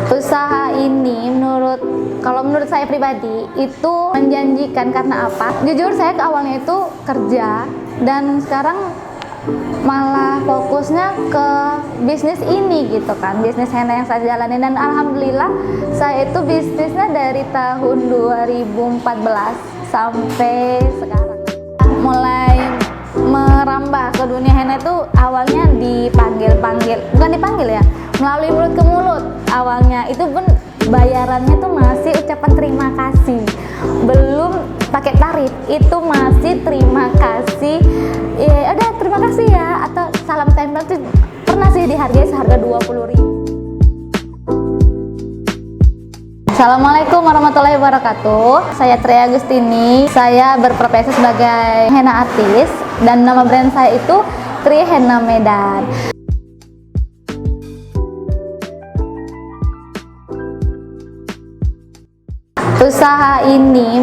Usaha ini kalau menurut saya pribadi itu menjanjikan karena apa? Jujur saya ke awalnya itu kerja dan sekarang malah fokusnya ke bisnis ini gitu kan, bisnis henna yang saya jalani, dan alhamdulillah saya itu bisnisnya dari tahun 2014 sampai sekarang. Mulai merambah ke dunia henna itu awalnya bukan dipanggil ya, melalui mulut ke mulut. Awalnya itu pun bayarannya tuh masih ucapan terima kasih, belum pakai tarif, itu masih terima kasih. Ya udah terima kasih ya, atau salam tempel tuh pernah sih dihargai seharga 20.000. Assalamualaikum warahmatullahi wabarakatuh. Saya Tria Agustini. Saya berprofesi sebagai henna artis dan nama brand saya itu Tri Henna Medan. Usaha ini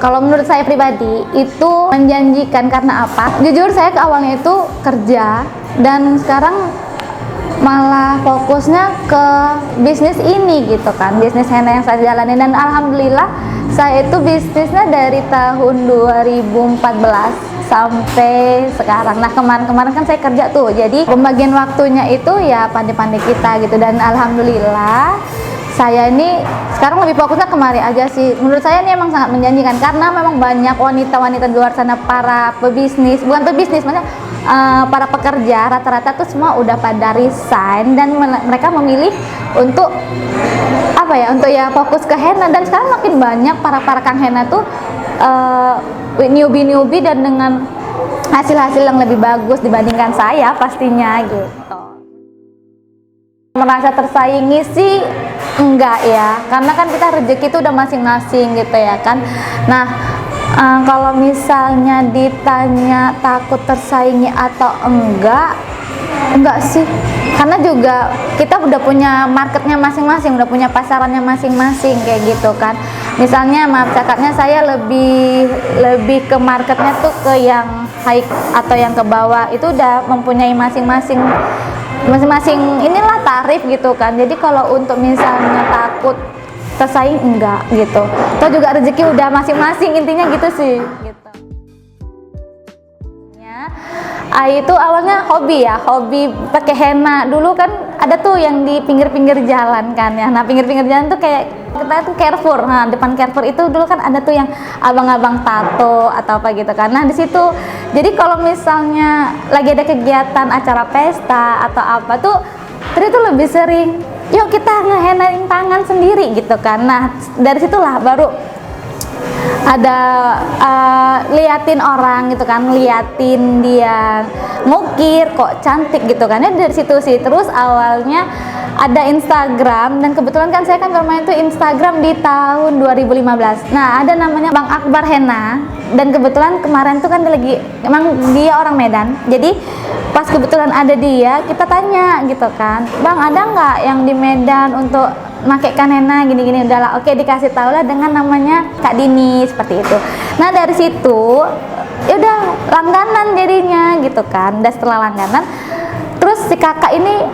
kalau menurut saya pribadi itu menjanjikan karena apa? Jujur saya ke awalnya itu kerja dan sekarang malah fokusnya ke bisnis ini gitu kan, bisnis henna yang saya jalani, dan alhamdulillah saya itu bisnisnya dari tahun 2014 sampai sekarang. Nah kemarin kan saya kerja tuh, jadi pembagian waktunya itu ya pandai-pandai kita gitu, dan alhamdulillah saya ini sekarang lebih fokusnya kemari aja sih. Menurut saya ini emang sangat menjanjikan karena memang banyak wanita-wanita di luar sana, para pebisnis, bukan pebisnis, maksudnya para pekerja rata-rata tuh semua udah pada resign dan mereka memilih untuk untuk fokus ke henna, dan sekarang makin banyak para kang henna tuh newbie dan dengan hasil-hasil yang lebih bagus dibandingkan saya pastinya gitu. Merasa tersaingi sih enggak ya, karena kan kita rezeki itu udah masing-masing gitu ya kan. Nah kalau misalnya ditanya takut tersaingi atau enggak sih, karena juga kita udah punya marketnya masing-masing, udah punya pasarannya masing-masing kayak gitu kan. Misalnya maaf cakapnya, saya lebih ke marketnya tuh ke yang high atau yang ke bawah, itu udah mempunyai masing-masing inilah tarif gitu kan. Jadi kalau untuk misalnya takut tersaing enggak gitu, atau juga rezeki udah masing-masing, intinya gitu sih gitu. Itu awalnya hobi pakai henna. Dulu kan ada tuh yang di pinggir-pinggir jalan kan ya. Nah pinggir-pinggir jalan tuh kayak kita tuh Carrefour. Nah depan Carrefour itu dulu kan ada tuh yang abang-abang tato atau apa gitu kan. Nah di situ jadi kalau misalnya lagi ada kegiatan acara pesta atau apa tuh, Tri tuh lebih sering yuk kita ngehennain tangan sendiri gitu kan. Nah dari situlah baru ada liatin orang gitu kan, liatin dia ngukir kok cantik gitu kan ya, dari situ sih. Terus awalnya ada Instagram, dan kebetulan kan saya kan bermain tuh Instagram di tahun 2015. Nah ada namanya Bang Akbar Henna, dan kebetulan kemarin tuh kan emang dia orang Medan, jadi pas kebetulan ada dia, kita tanya gitu kan, Bang ada nggak yang di Medan untuk makaikan henna gini-gini. Udahlah, oke, dikasih tahu lah dengan namanya Kak Dini seperti itu. Nah dari situ ya udah langganan jadinya gitu kan. Dan setelah langganan terus si kakak ini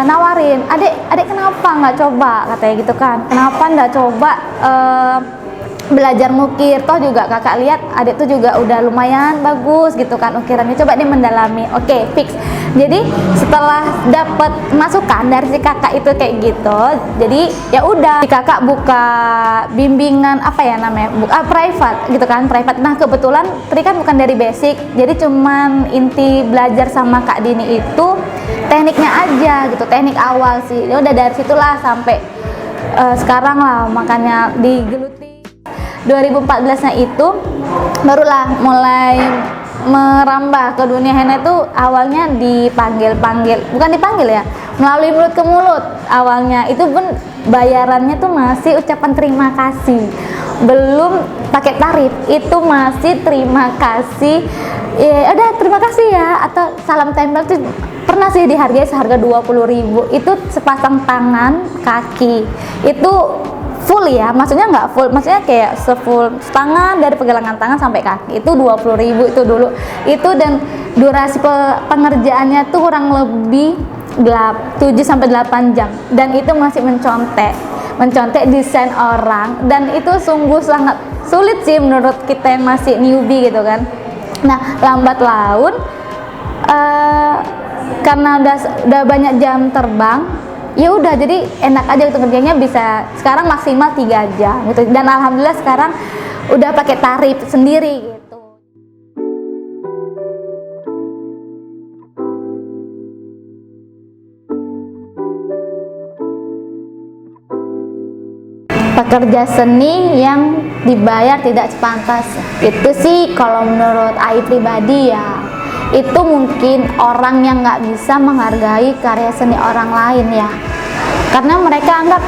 nawarin, adik kenapa nggak coba, katanya gitu kan, kenapa nggak coba belajar ngukir, toh juga kakak lihat adik tuh juga udah lumayan bagus gitu kan ukirannya, coba dia mendalami. Oke, fix. Jadi setelah dapat masukan dari si kakak itu kayak gitu, jadi ya udah si kakak buka bimbingan private gitu kan, private. Nah kebetulan Tri kan bukan dari basic, jadi cuman inti belajar sama Kak Dini itu tekniknya aja gitu, teknik awal sih. Ya udah dari situlah sampai sekarang lah, makanya digeluti 2014-nya itu barulah mulai merambah ke dunia henna. Itu awalnya bukan dipanggil ya, melalui mulut ke mulut. Awalnya itu pun bayarannya tuh masih ucapan terima kasih, belum pakai tarif, itu masih terima kasih. Ya udah terima kasih ya, atau salam tempel tuh pernah sih dihargai seharga 20.000. Itu sepasang tangan kaki, itu full ya, maksudnya nggak full, maksudnya kayak sefull tangan dari pergelangan tangan sampai kaki, itu 20.000 itu dulu itu. Dan durasi pengerjaannya tuh kurang lebih 7 sampai 8 jam, dan itu masih mencontek desain orang, dan itu sungguh sangat sulit sih menurut kita yang masih newbie gitu kan. Nah, lambat laun karena udah banyak jam terbang, ya udah jadi enak aja gitu kerjanya, bisa sekarang maksimal 3 jam gitu, dan alhamdulillah sekarang udah pakai tarif sendiri gitu. Pekerja seni yang dibayar tidak sepantas, itu sih kalau menurut Ai pribadi ya, itu mungkin orang yang nggak bisa menghargai karya seni orang lain ya, karena mereka anggap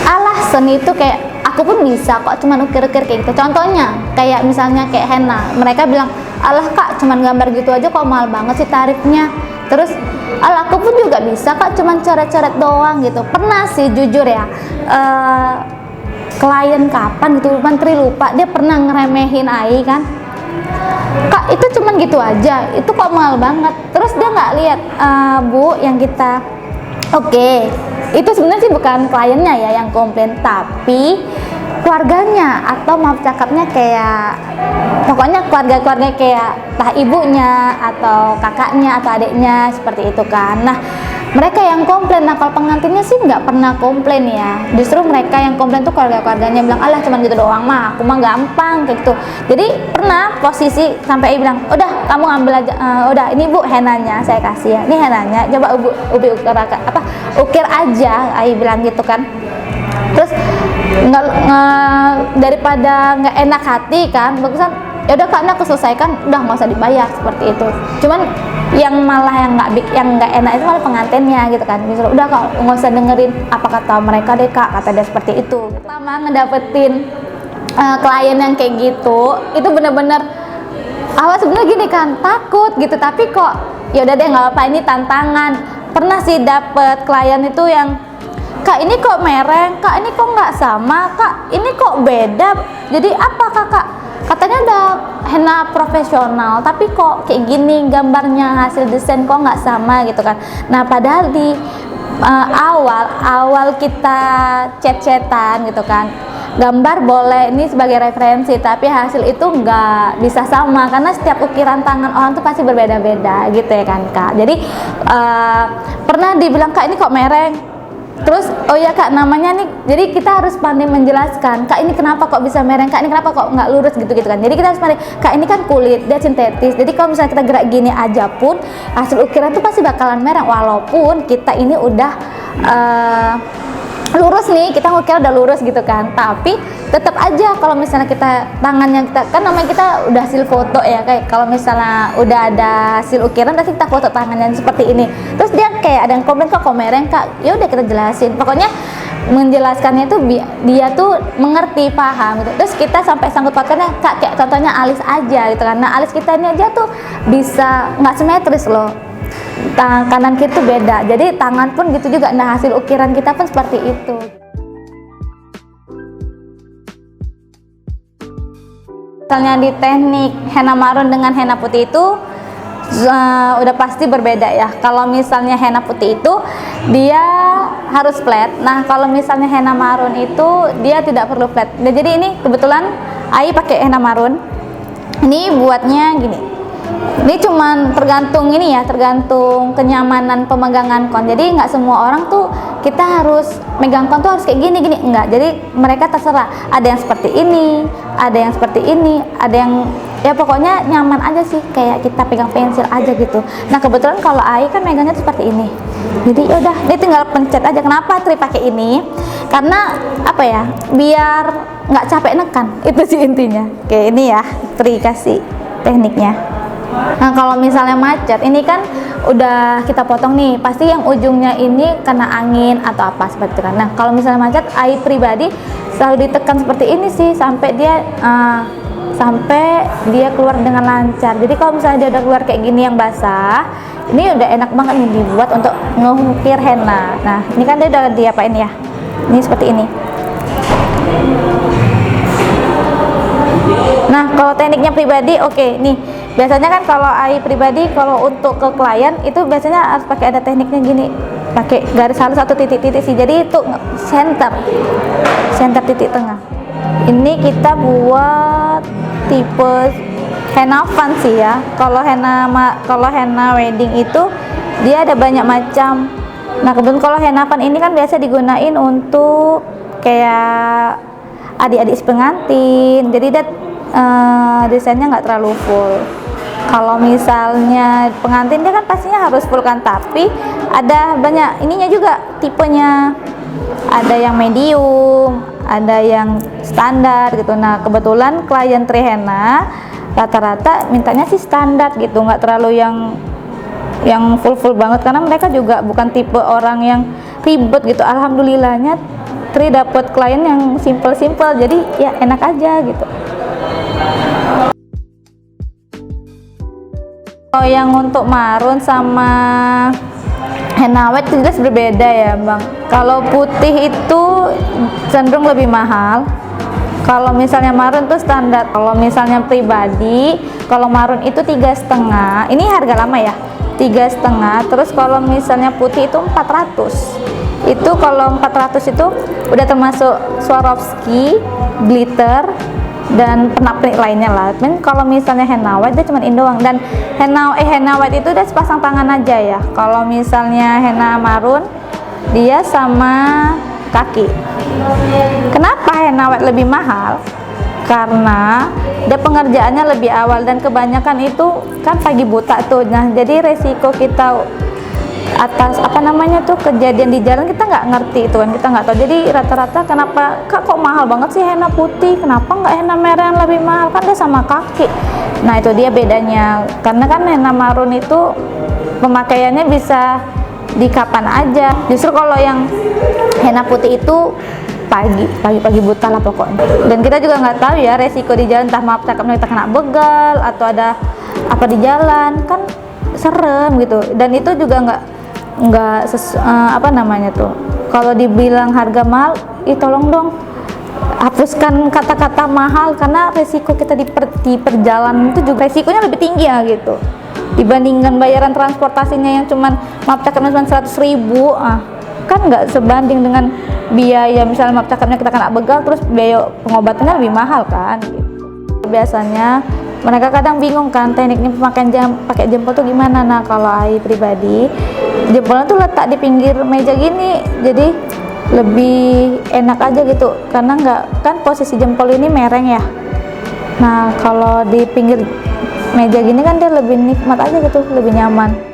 alah seni itu kayak aku pun bisa kok, cuman ukir-ukir kayak gitu. Contohnya kayak misalnya kayak henna, mereka bilang alah kak cuman gambar gitu aja kok mahal banget sih tarifnya. Terus alah aku pun juga bisa kak, cuman coret-coret doang gitu. Pernah sih jujur ya, klien kapan gitu menteri lupa, dia pernah ngeremehin Ai kan, kak itu cuman gitu aja, itu kok mahal banget. Terus dia nggak lihat, bu yang kita oke, itu sebenarnya sih bukan kliennya ya yang komplain, tapi keluarganya, atau maaf cakapnya kayak pokoknya keluarga-keluarga kayak entah ibunya atau kakaknya atau adiknya seperti itu kan. Nah, mereka yang komplain. Nah, kalau pengantinnya sih nggak pernah komplain ya, justru mereka yang komplain tuh keluarga-keluarganya bilang alah cuman gitu doang mah, aku mah gampang kayak gitu. Jadi pernah posisi sampai bilang udah kamu ambil aja, udah ini bu henanya saya kasih ya, ini henanya coba ubi ukir aja, Ai bilang gitu kan. Terus daripada nggak enak hati kan, bagusan ya udah kak, aku selesaikan, udah nggak usah dibayar seperti itu. Cuman yang malah yang nggak enak itu malah pengantinnya gitu kan, misalnya udah kak nggak usah dengerin apa kata mereka deh kak, kata dia seperti itu. Pertama ngedapetin klien yang kayak gitu, itu bener-bener awal sebenarnya gini kan, takut gitu, tapi kok ya udah deh nggak apa, ini tantangan. Pernah sih dapet klien itu yang kak ini kok mereng, kak ini kok nggak sama, kak ini kok beda, jadi apa kakak, katanya udah henna profesional tapi kok kayak gini gambarnya, hasil desain kok nggak sama gitu kan. Nah padahal di awal kita chat-chatan gitu kan, gambar boleh ini sebagai referensi, tapi hasil itu nggak bisa sama karena setiap ukiran tangan orang tuh pasti berbeda-beda gitu ya kan kak. Jadi pernah dibilang kak ini kok mereng, terus oh ya kak namanya nih, jadi kita harus pandai menjelaskan kak ini kenapa kok bisa mereng, kak ini kenapa kok nggak lurus gitu kan. Jadi kita harus pandai, kak ini kan kulit dia sintetis, jadi kalau misalnya kita gerak gini aja pun hasil ukiran tuh pasti bakalan mereng, walaupun kita ini udah lurus nih, kita ngukir udah lurus gitu kan, tapi tetap aja kalau misalnya kita tangannya kita kan namanya kita udah hasil foto ya, kayak kalau misalnya udah ada hasil ukiran pasti kita foto tangannya seperti ini. Terus dia kayak ada yang komen kok mereng kak, ya udah kita jelasin, pokoknya menjelaskannya itu dia tuh mengerti, paham gitu. Terus kita sampai sangkut pautnya kak, kayak contohnya alis aja gitu kan. Nah alis kita ini aja tuh bisa nggak simetris loh, kanan kiri tuh beda, jadi tangan pun gitu juga. Nah hasil ukiran kita pun seperti itu. Misalnya di teknik henna marun dengan henna putih itu udah pasti berbeda ya. Kalau misalnya henna putih itu dia harus flat, nah kalau misalnya henna marun itu dia tidak perlu flat. Nah, jadi ini kebetulan Ai pakai henna marun, ini buatnya gini. Ini cuman tergantung ini ya, tergantung kenyamanan pemegangan kon. Jadi nggak semua orang tuh kita harus megang kon tuh harus kayak gini enggak. Jadi mereka terserah. Ada yang seperti ini, ada yang seperti ini, ada yang ya pokoknya nyaman aja sih, kayak kita pegang pensil aja gitu. Nah kebetulan kalau Ai kan megangnya tuh seperti ini. Jadi yaudah, ini tinggal pencet aja. Kenapa Tri pakai ini? Karena apa ya? Biar nggak capek nekan. Itu sih intinya. Oke ini ya, Tri kasih tekniknya. Nah kalau misalnya macet, ini kan udah kita potong nih, pasti yang ujungnya ini kena angin atau apa seperti itu kan. Nah kalau misalnya macet, Ai pribadi selalu ditekan seperti ini sih sampai dia keluar dengan lancar. Jadi kalau misalnya dia udah keluar kayak gini yang basah, ini udah enak banget nih dibuat untuk ngukir henna. Nah ini kan dia udah diapain ya, ini seperti ini. Nah kalau tekniknya pribadi, oke nih Biasanya kan kalau AI pribadi, kalau untuk ke klien itu biasanya harus pakai ada tekniknya gini, pakai garis halus atau titik-titik sih. Jadi itu center titik tengah. Ini kita buat tipe henna fun sih ya. Kalau henna wedding itu dia ada banyak macam. Nah kebetulan kalau henna fun ini kan biasa digunain untuk kayak adik-adik pengantin. Jadi dia desainnya nggak terlalu full. Kalau misalnya pengantin dia kan pastinya harus full kan, tapi ada banyak ininya juga tipenya. Ada yang medium, ada yang standar gitu. Nah kebetulan klien Trihena rata-rata mintanya sih standar gitu, nggak terlalu yang full banget, karena mereka juga bukan tipe orang yang ribet gitu. Alhamdulillahnya Tri dapat klien yang simple jadi ya enak aja gitu. Kalau yang untuk marun sama henna white itu jelas berbeda ya Bang. Kalau putih itu cenderung lebih mahal. Kalau misalnya marun itu standar. Kalau misalnya pribadi, kalau marun itu 3,5. Ini harga lama ya, 3,5. Terus kalau misalnya putih itu 400. Itu kalau 400 itu udah termasuk Swarovski, glitter, dan pernak-pernik lainnya lah. Dan kalau misalnya henna white dia cuma in doang, dan henna white itu udah sepasang tangan aja ya. Kalau misalnya henna marun dia sama kaki. Kenapa henna white lebih mahal? Karena dia pengerjaannya lebih awal dan kebanyakan itu kan pagi buta tuh. Nah jadi resiko kita atas kejadian di jalan kita nggak ngerti itu kan, kita nggak tahu. Jadi rata-rata kenapa Kak kok mahal banget sih henna putih, kenapa nggak henna merah yang lebih mahal, kan dia sama kaki. Nah itu dia bedanya, karena kan henna marun itu pemakaiannya bisa di kapan aja. Justru kalau yang henna putih itu pagi buta lah pokoknya. Dan kita juga nggak tahu ya resiko di jalan, entah maaf cakapnya kita kena begal atau ada apa di jalan, kan serem gitu. Dan itu juga kalau dibilang harga mahal, tolong dong hapuskan kata-kata mahal, karena resiko kita di perjalanan itu juga resikonya lebih tinggi ya gitu, dibandingkan bayaran transportasinya yang cuman maaf cakapnya cuma 100.000, kan nggak sebanding dengan biaya misalnya maaf cakapnya kita kena begal terus biaya pengobatannya lebih mahal kan gitu. Biasanya mereka kadang bingung kan tekniknya pemakaian pakai jempol tuh gimana. Nah kalau AI pribadi jempolnya tuh letak di pinggir meja gini, jadi lebih enak aja gitu, karena nggak kan posisi jempol ini mereng ya. Nah kalau di pinggir meja gini kan dia lebih nikmat aja gitu, lebih nyaman.